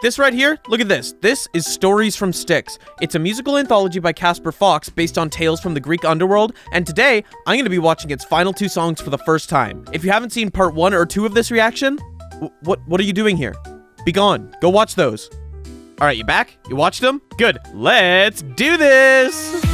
This right here, look at this. This is Stories from Styx. It's a musical anthology by Casper based on tales from the Greek underworld, and today, I'm gonna be watching its final 2 songs for the first time. If you haven't seen part 1 or 2 of this reaction, what are you doing here? Be gone. Go watch those. All right, you back? You watched them? Good. Let's do this!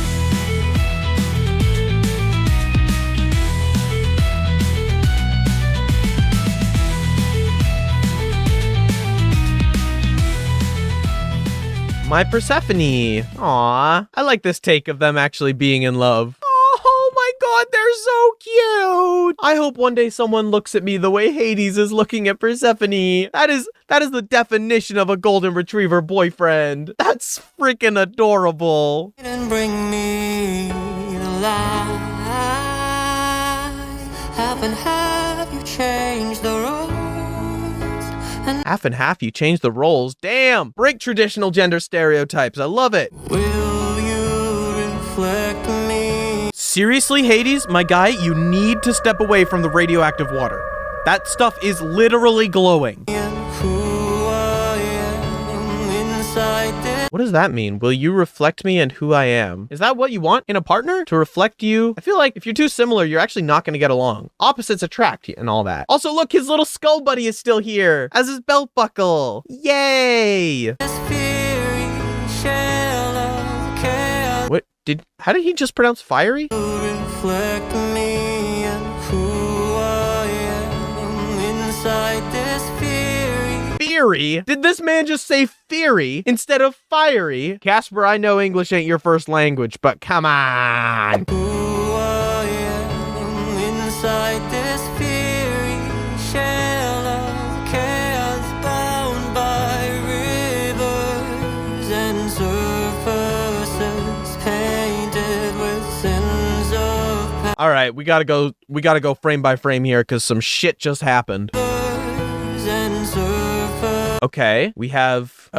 My Persephone. Aw, I like this take of them actually being in love. Oh my god, they're so cute! I hope one day someone looks at me the way Hades is looking at Persephone. That is the definition of a golden retriever boyfriend. That's freaking adorable. And bring me alive. Half and half, you change the roles. Half and half, you change the roles. Damn! Break traditional gender stereotypes. I love it. Will you reflect me? Seriously, Hades, my guy, you need to step away from the radioactive water. That stuff is literally glowing. And who I am inside this. What does that mean? Will you reflect me and who I am? Is that what you want in a partner? To reflect you? I feel like if you're too similar, you're actually not going to get along. Opposites attract and all that. Also, look, his little skull buddy is still here as his belt buckle. Yay! This fiery shell of chaos. How did he just pronounce fiery? Reflect me and who I am inside this fury. Fury? Did this man just say fury instead of fiery? Casper, I know English ain't your first language, but come on. Who I am inside this fury shell of chaos, bound by rivers and surfaces painted with sins of past. All right, we gotta go frame by frame here because some shit just happened. And surfaces. Okay, we have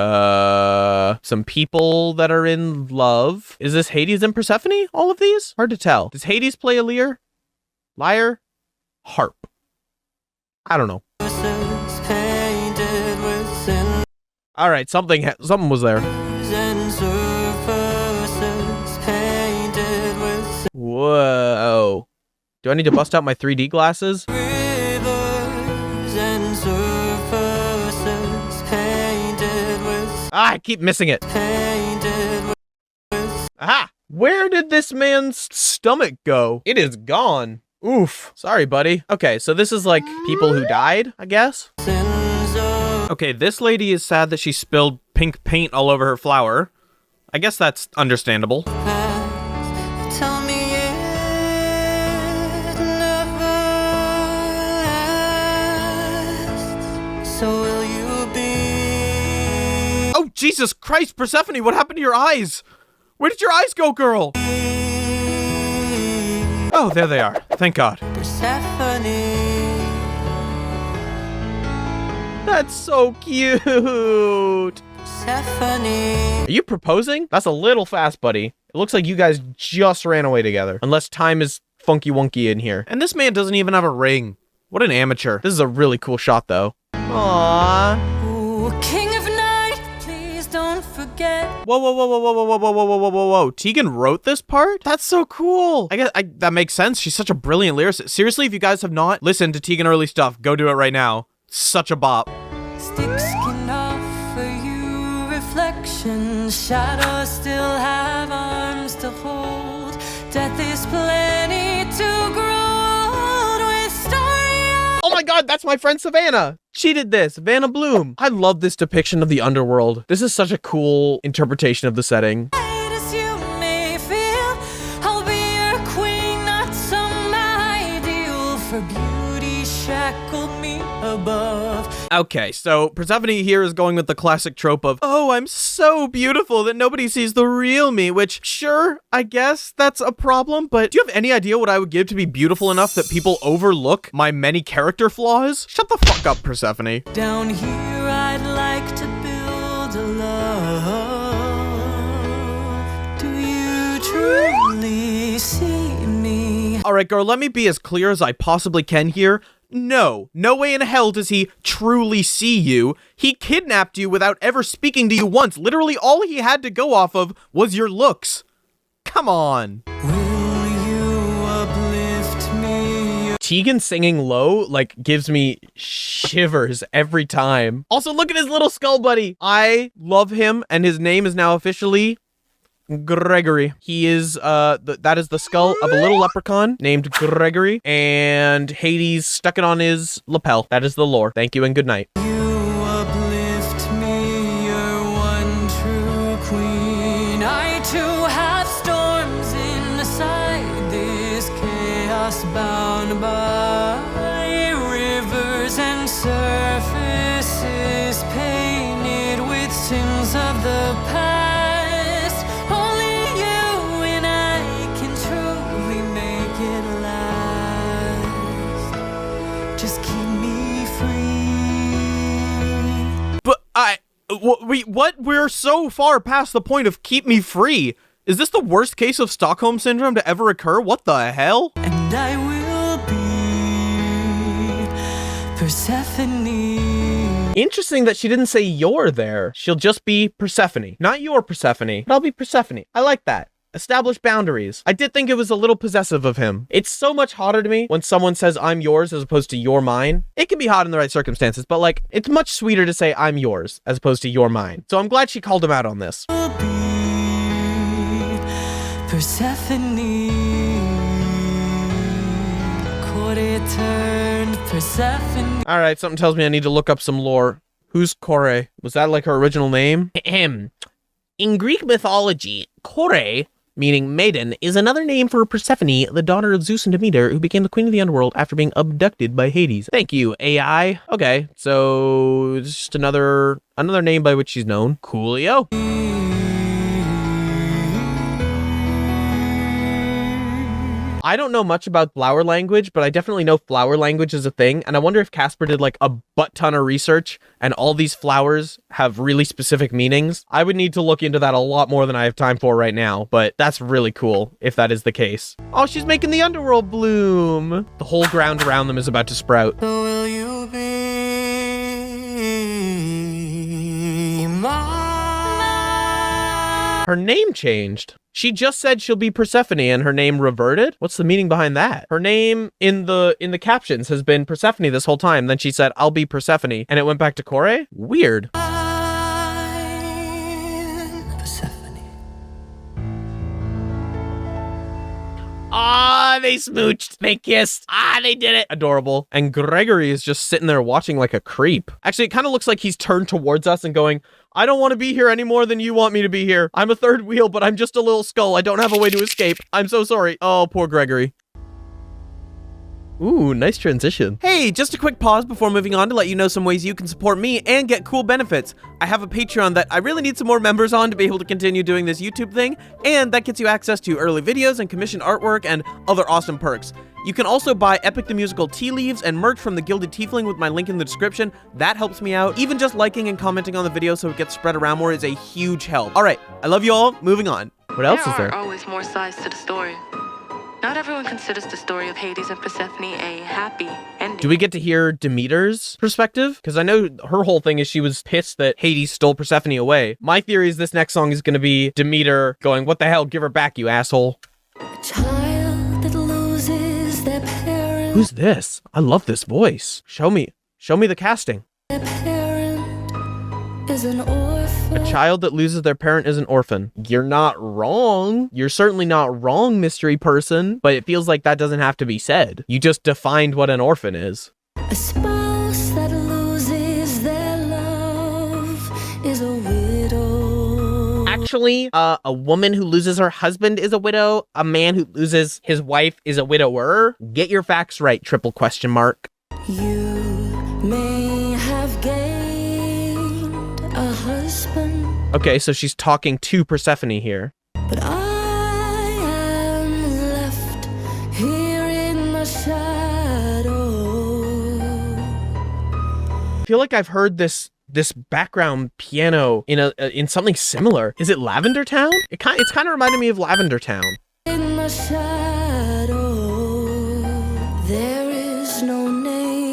some people that are in love. Is this Hades and Persephone? All of these? Hard to tell. Does Hades play a lyre? Lyre? Harp. I don't know. Painted with sins. All right, something was there. And surfaces painted with sins. Whoa. Do I need to bust out my 3D glasses? Rivers and surfaces painted with. Ah, I keep missing it. Painted with. Aha! Where did this man's stomach go? It is gone. Oof. Sorry, buddy. Okay, so this is like people who died, I guess? Sins of Okay, this lady is sad that she spilled pink paint all over her flower. I guess that's understandable. past. Tell me it never lasts. So will you be? Oh, Jesus Christ, Persephone, what happened to your eyes? Where did your eyes go, girl? Oh, there they are. Thank God. Persephone. That's so cute. Persephone. Are you proposing? That's a little fast, buddy. It looks like you guys just ran away together. Unless time is funky wonky in here. And this man doesn't even have a ring. What an amateur. This is a really cool shot, though. Aww. Ooh, king of night, please don't forget. Whoa, whoa, whoa, whoa, whoa, whoa, whoa, whoa, whoa, whoa, whoa, whoa. Teagan wrote this part? That's so cool. I guess that makes sense. She's such a brilliant lyricist. Seriously, if you guys have not listened to Teagan early stuff, go do it right now. Such a bop. Styx can offer you reflection. Shadows still have arms to hold. Death is plenty to grow old with story. Oh my god, that's my friend Savannah. She did this, Vanna Bloom. I love this depiction of the underworld. This is such a cool interpretation of the setting. As you may feel, I'll be your queen, not some ideal. For beauty shackled me above. Okay, so Persephone here is going with the classic trope of, oh, I'm so beautiful that nobody sees the real me, which, sure, I guess that's a problem, but do you have any idea what I would give to be beautiful enough that people overlook my many character flaws? Shut the fuck up, Persephone. Down here I'd like to build a love. Do you truly see me? All right, girl, let me be as clear as I possibly can here. No way in hell does he truly see you. He kidnapped you without ever speaking to you once. Literally all he had to go off of was your looks. Come on. Will you uplift me? Teagan singing low, like, gives me shivers every time. Also, look at his little skull buddy. I love him, and his name is now officially Gregory. He is, that is the skull of a little leprechaun named Gregory, and Hades stuck it on his lapel. That is the lore. Thank you and good night. You uplift me, you're one true queen. I too have storms inside this chaos bound by rivers and surfaces painted with sins of the past. Only you and I can truly make it last. Just keep me free. But what? We're so far past the point of keep me free. Is this the worst case of Stockholm Syndrome to ever occur? What the hell? And I will be Persephone. Interesting that she didn't say you're there. She'll just be Persephone. Not your Persephone, but I'll be Persephone. I like that. Establish boundaries. I did think it was a little possessive of him. It's so much hotter to me when someone says I'm yours as opposed to you're mine. It can be hot in the right circumstances, but like, it's much sweeter to say I'm yours as opposed to you're mine. So I'm glad she called him out on this. Will be Persephone. Court turned Persephone. All right, something tells me I need to look up some lore. Who's Kore? Was that like her original name? Ahem. In Greek mythology, Kore, meaning maiden, is another name for Persephone, the daughter of Zeus and Demeter, who became the queen of the underworld after being abducted by Hades. Thank you, AI. Okay, so it's just another name by which she's known. Coolio. I don't know much about flower language, but I definitely know flower language is a thing, and I wonder if Casper did like a butt ton of research and all these flowers have really specific meanings. I would need to look into that a lot more than I have time for right now, but that's really cool if that is the case. Oh, she's making the underworld bloom. The whole ground around them is about to sprout. So will you be mine? Her name changed. She just said she'll be Persephone and her name reverted? What's the meaning behind that? Her name in the captions has been Persephone this whole time. Then she said, I'll be Persephone, and it went back to Kore? Weird. Persephone. Ah, they smooched. They kissed. Ah, they did it. Adorable. And Gregory is just sitting there watching like a creep. Actually, it kind of looks like he's turned towards us and going, I don't want to be here any more than you want me to be here. I'm a third wheel, but I'm just a little skull. I don't have a way to escape. I'm so sorry. Oh, poor Gregory. Ooh, nice transition. Hey, just a quick pause before moving on to let you know some ways you can support me and get cool benefits. I have a Patreon that I really need some more members on to be able to continue doing this YouTube thing, and that gets you access to early videos and commissioned artwork and other awesome perks. You can also buy Epic the Musical tea leaves and merch from the Gilded Tiefling with my link in the description. That helps me out. Even just liking and commenting on the video so it gets spread around more is a huge help. All right, I love you all. Moving on. What else is there? There are always more sides to the story. Not everyone considers the story of Hades and Persephone a happy ending. Do we get to hear Demeter's perspective? Because I know her whole thing is she was pissed that Hades stole Persephone away. My theory is this next song is going to be Demeter going, what the hell, give her back, you asshole. A child that loses their parent. Who's this? I love this voice. Show me the casting. Their parent is an orphan. A child that loses their parent is an orphan. You're not wrong. You're certainly not wrong, mystery person, but it feels like that doesn't have to be said. You just defined what an orphan is. A spouse that loses their love is a widow. Actually, a woman who loses her husband is a widow. A man who loses his wife is a widower. Get your facts right, triple question mark. You may have gained a husband, Okay, so she's talking to Persephone here. but I am left here in the shadow. I feel like I've heard this background piano in something similar. Is it Lavender Town? It's kind of reminding me of Lavender Town. In the shadow, there is no name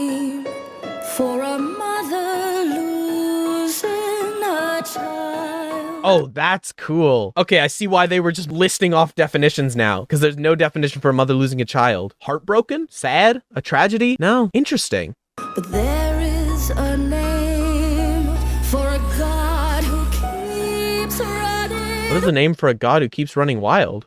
Oh, that's cool. Okay, I see why they were just listing off definitions now, because there's no definition for a mother losing a child. Heartbroken? Sad? A tragedy? No. Interesting. But there is a name for a god who keeps running. What is the name for a god who keeps running wild?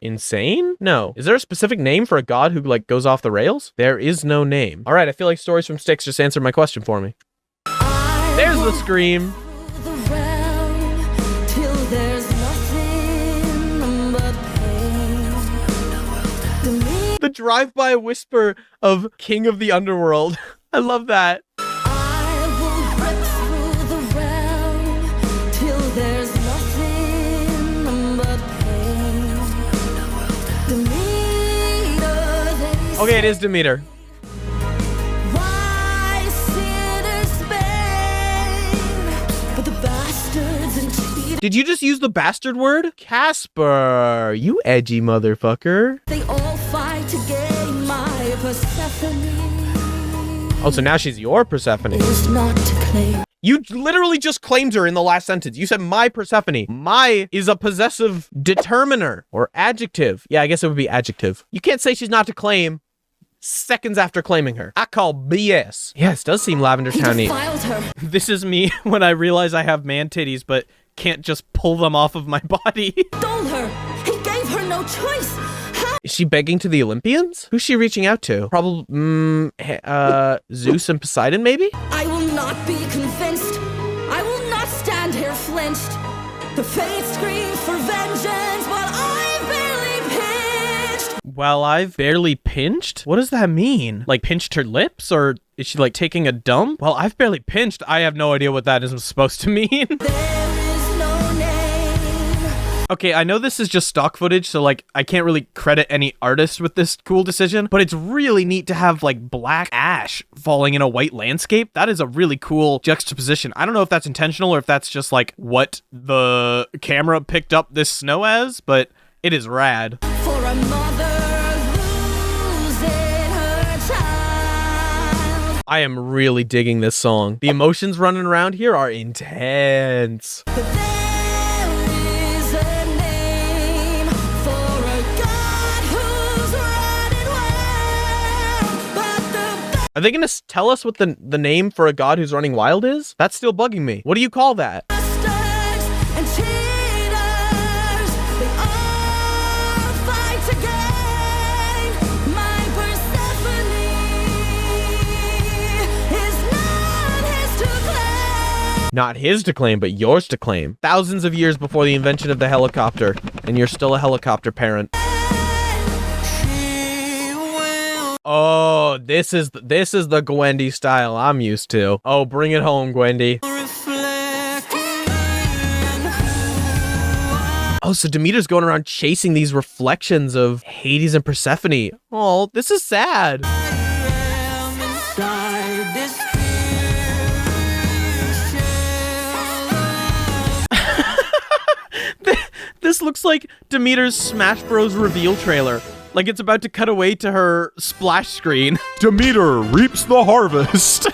Insane? No. Is there a specific name for a god who, like, goes off the rails? There is no name. All right, I feel like Stories from Styx just answered my question for me. There's the scream. The realm till there's nothing but pain. The drive-by whisper of King of the Underworld. I love that. I will break through the realm till there's nothing but pain. Demeter, they Okay, it is Demeter. why sinners bane, but the bastards and cheaters, Did you just use the bastard word? Casper, you edgy motherfucker. they all fight to gain my Persephone. Oh, so now she's your Persephone. Is not to claim. You literally just claimed her in the last sentence. You said my Persephone. My is a possessive determiner or adjective. Yeah, I guess it would be adjective. You can't say she's not to claim seconds after claiming her. I call BS. Yes, does seem Lavender He Towny. defiled her. This is me when I realize I have man titties, but can't just pull them off of my body. Stole her. He gave her no choice. How? Is she begging to the Olympians? Who's she reaching out to? Probably, Zeus and Poseidon, maybe? I will not be convinced. I will not stand here flinched. The fates scream for vengeance while I barely pinched. Well, I've barely pinched? What does that mean? Like, pinched her lips? Or is she, like, taking a dump? Well, I've barely pinched. I have no idea what that is supposed to mean. There is no name. Okay, I know this is just stock footage, so, like, I can't really credit any artist with this cool decision, but it's really neat to have, like, black ash falling in a white landscape. That is a really cool juxtaposition. I don't know if that's intentional or if that's just, like, what the camera picked up this snow as, but it is rad. For a mother losing her child. I am really digging this song. The emotions running around here are intense. But there is a name for a god who's running wild. But the Are they gonna tell us what the name for a god who's running wild is? That's still bugging me. What do you call that? bastards and cheaters, they all fight to gain my Persephone is not his to claim. Not his to claim, but yours to claim. Thousands of years before the invention of the helicopter, and you're still a helicopter parent. She will Oh, this is the Gwendy style I'm used to. Oh, bring it home, Gwendy. reflect in who Oh, so Demeter's going around chasing these reflections of Hades and Persephone. Oh, this is sad. I am inside this spiritual. This looks like Demeter's Smash Bros. Reveal trailer. Like it's about to cut away to her splash screen. Demeter reaps the harvest.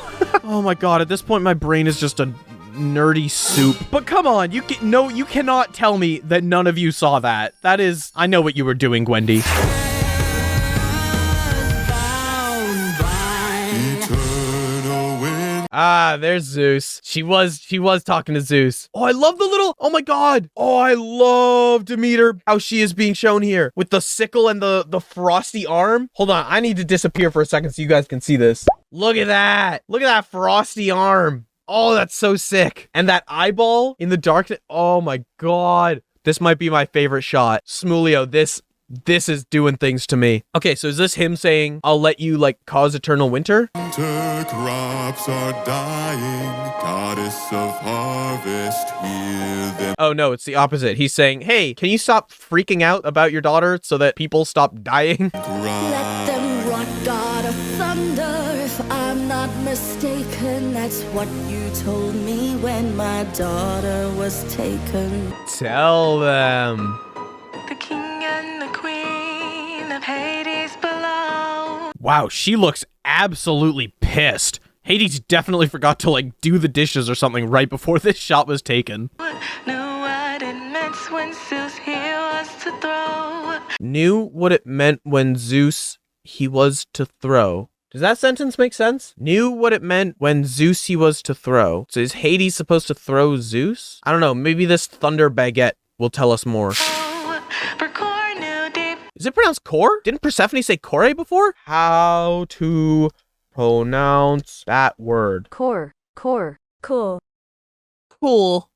Oh my god, at this point my brain is just a nerdy soup. But come on, you cannot tell me that none of you saw that. That is, I know what you were doing, Gwendy. Bound by Ah, there's Zeus. She was talking to Zeus. Oh, I love the little, oh my god. Oh, I love Demeter, how she is being shown here with the sickle and the frosty arm. Hold on, I need to disappear for a second so you guys can see this. Look at that. Look at that frosty arm. Oh, that's so sick. And that eyeball in the darkness. Oh my god. This might be my favorite shot. Smoolio, this is doing things to me. Okay, so is this him saying, I'll let you, like, cause eternal winter? Winter crops are dying, goddess of harvest, hear them. Oh, no, it's the opposite. He's saying, hey, can you stop freaking out about your daughter so that people stop dying? Let them rot, God of thunder. If I'm not mistaken, that's what you told me when my daughter was taken. Tell them. The king and the queen of Hades below. Wow, she looks absolutely pissed. Hades definitely forgot to, like, do the dishes or something right before this shot was taken. No meant when Zeus he was to throw. Knew what it meant when Zeus he was to throw. Does that sentence make sense? Knew what it meant when Zeus he was to throw. So is Hades supposed to throw Zeus? I don't know. Maybe this thunder baguette will tell us more. For core knew deep. Is it pronounced core? Didn't Persephone say core before? How to pronounce that word? Core. Cool. Cool.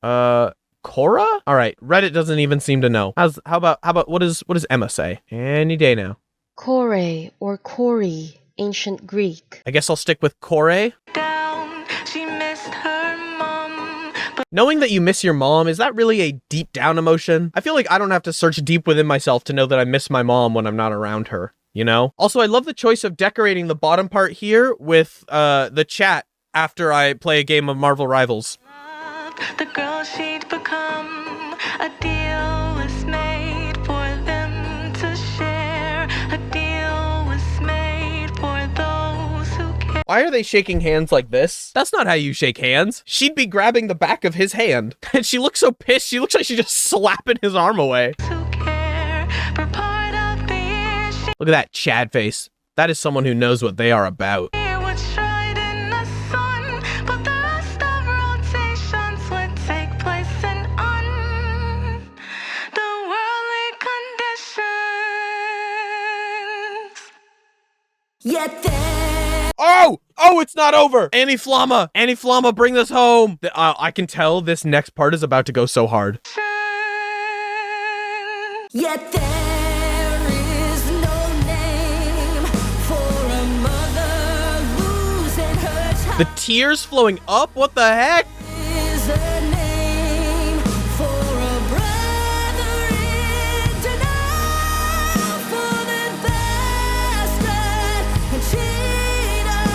Cora? All right. Reddit doesn't even seem to know. How about what does Emma say? Any day now. Kore or Kori, ancient Greek. I guess I'll stick with Kore. Down, she missed her mom. But Knowing that you miss your mom, is that really a deep down emotion? I feel like I don't have to search deep within myself to know that I miss my mom when I'm not around her, you know? Also, I love the choice of decorating the bottom part here with the chat after I play a game of Marvel Rivals. the girl she'd become, a deal was made for them to share. A deal was made for those who care. Why are they shaking hands like this? That's not how you shake hands. She'd be grabbing the back of his hand. And she looks so pissed. She looks like she's just slapping his arm away. Who care for part of the year she Look at that Chad face. That is someone who knows what they are about. would shine in the sun, but the rest of rotations would take place in the worldly conditions. Yet there Oh, it's not over. Annie Flama, bring this home. I can tell this next part is about to go so hard. Yet there is no name for a mother losing her child. The tears flowing up? What the heck? Is a name for a brother in denial for the bastard and cheater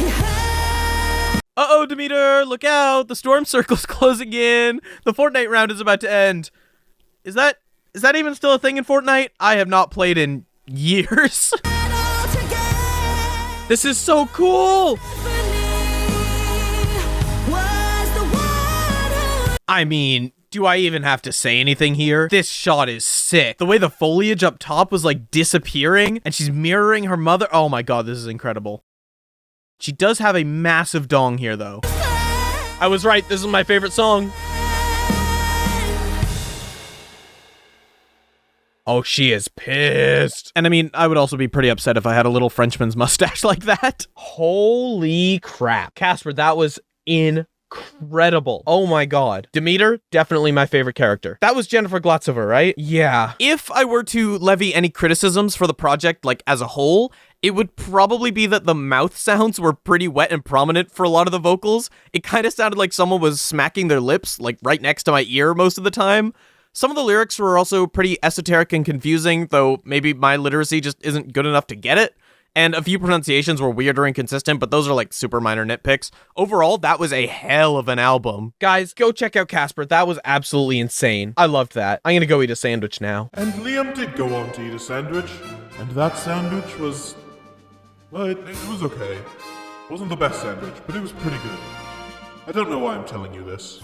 he had. Uh-oh, Demeter, look out. The storm circle's closing in. The Fortnite round is about to end. Is that even still a thing in Fortnite? I have not played in years. This is so cool. I mean, do I even have to say anything here? This shot is sick. The way the foliage up top was like disappearing and she's mirroring her mother. Oh my god, this is incredible. She does have a massive dong here though. I was right, this is my favorite song. Oh, she is pissed. And I mean, I would also be pretty upset if I had a little Frenchman's mustache like that. Holy crap. Casper, that was incredible. Oh my god. Demeter, definitely my favorite character. That was Jennifer Glotzover, right? Yeah. If I were to levy any criticisms for the project, like as a whole, it would probably be that the mouth sounds were pretty wet and prominent for a lot of the vocals. It kind of sounded like someone was smacking their lips, like right next to my ear most of the time. Some of the lyrics were also pretty esoteric and confusing, though maybe my literacy just isn't good enough to get it. And a few pronunciations were weird or inconsistent, but those are like super minor nitpicks. Overall, that was a hell of an album. Guys, go check out Casper. That was absolutely insane. I loved that. I'm gonna go eat a sandwich now. And Liam did go on to eat a sandwich, and that sandwich was, well, it was okay. It wasn't the best sandwich, but it was pretty good. I don't know why I'm telling you this.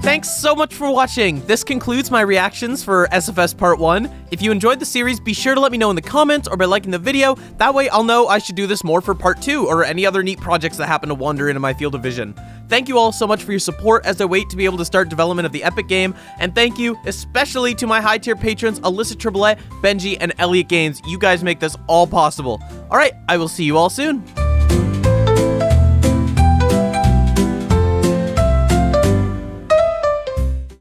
Thanks so much for watching. This concludes my reactions for SFS Part 1. If you enjoyed the series, be sure to let me know in the comments or by liking the video. That way I'll know I should do this more for Part 2 or any other neat projects that happen to wander into my field of vision. Thank you all so much for your support as I wait to be able to start development of the Epic game, and thank you especially to my high tier patrons Alyssa Triplet, Benji, and Elliot Gaines. You guys make this all possible. Alright, I will see you all soon.